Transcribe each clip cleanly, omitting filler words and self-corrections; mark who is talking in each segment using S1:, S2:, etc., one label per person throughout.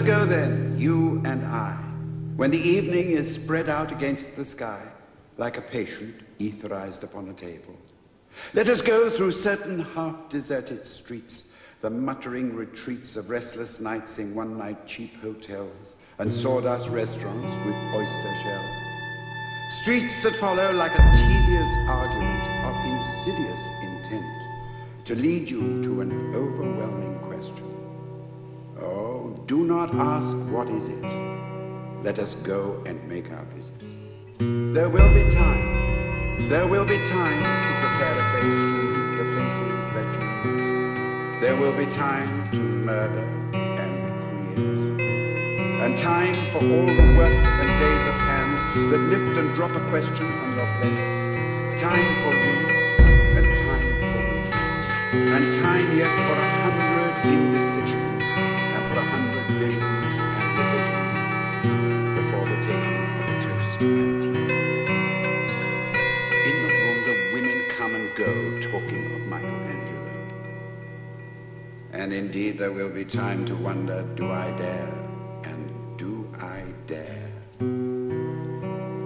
S1: go then, you and I, when the evening is spread out against the sky, like a patient etherized upon a table. Let us go through certain half-deserted streets, the muttering retreats of restless nights in one-night cheap hotels and sawdust restaurants with oyster shells. Streets that follow like a tedious argument of insidious intent to lead you to an overwhelming question. Oh, do not ask what is it. Let us go and make our visit. There will be time. There will be time to prepare a face to meet the faces that you meet. There will be time to murder and create. And time for all the works and days of hands that lift and drop a question on your plate. Time for you and time for me. And time yet for 100 indecisions and for 100 visions and revisions before the taking of a toast and tea. In the room the women come and go talking of Michelangelo. And indeed there will be time to wonder, do I dare? And do I dare?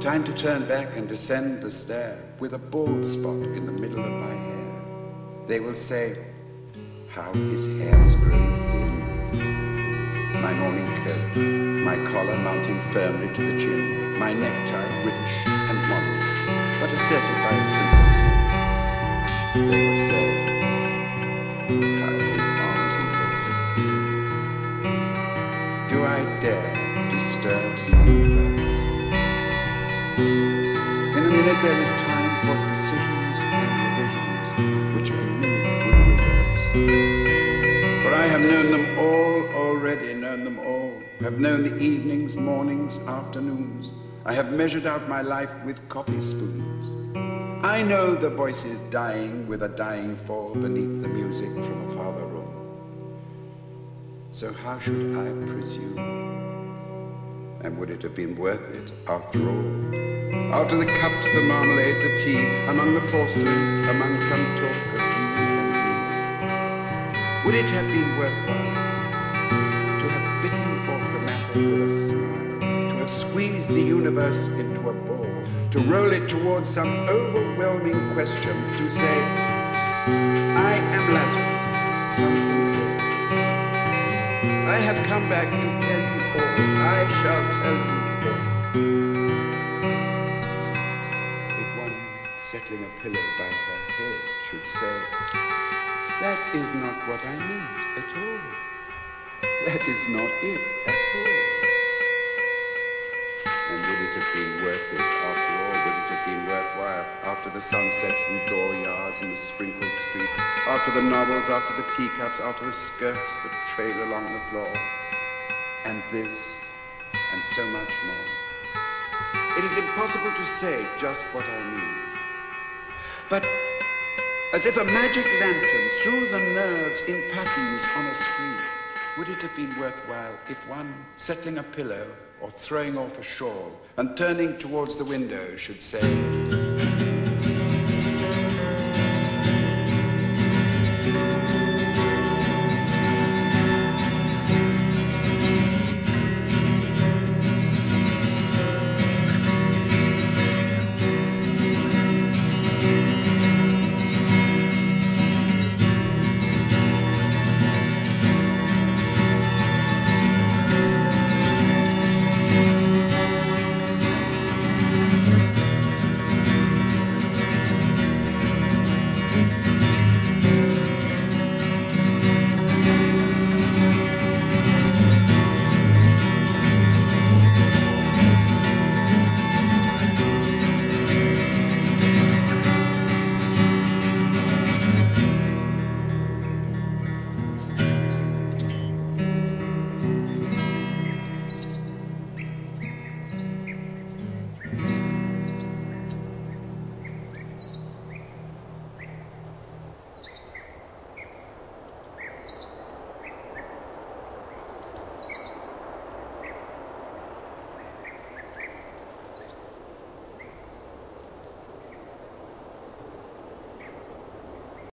S1: Time to turn back and descend the stair with a bald spot in the middle of my hair. They will say, how his hair is growing thin. My morning coat, my collar mounting firmly to the chin, my necktie rich and modest, but asserted by a simple pin. They will say, how his arms and legs are thin. Do I dare disturb the universe? In a minute there is time for decisions and revisions, which a minute will reverse. For I have known them all already, known them all. Have known the evenings, mornings, afternoons. I have measured out my life with coffee spoons. I know the voices dying with a dying fall beneath the music from a farther room. So how should I presume? And would it have been worth it after all? After the cups, the marmalade, the tea, among the porcelains, among some talk of you and me. Would it have been worthwhile to have bitten off the matter with a smile, to have squeezed the universe into a ball, to roll it towards some overwhelming question, to say, I am Lazarus, come from the dead. I have come back to tell you all, I shall tell you all. Settling a pillow by her head should say, that is not what I meant at all. That is not it at all. And would it have been worth it after all? Would it have been worthwhile after the sunsets and dooryards and the sprinkled streets, after the novels, after the teacups, after the skirts that trail along the floor, and this and so much more? It is impossible to say just what I mean. But as if a magic lantern threw the nerves in patterns on a screen, would it have been worthwhile if one, settling a pillow or throwing off a shawl and turning towards the window, should say,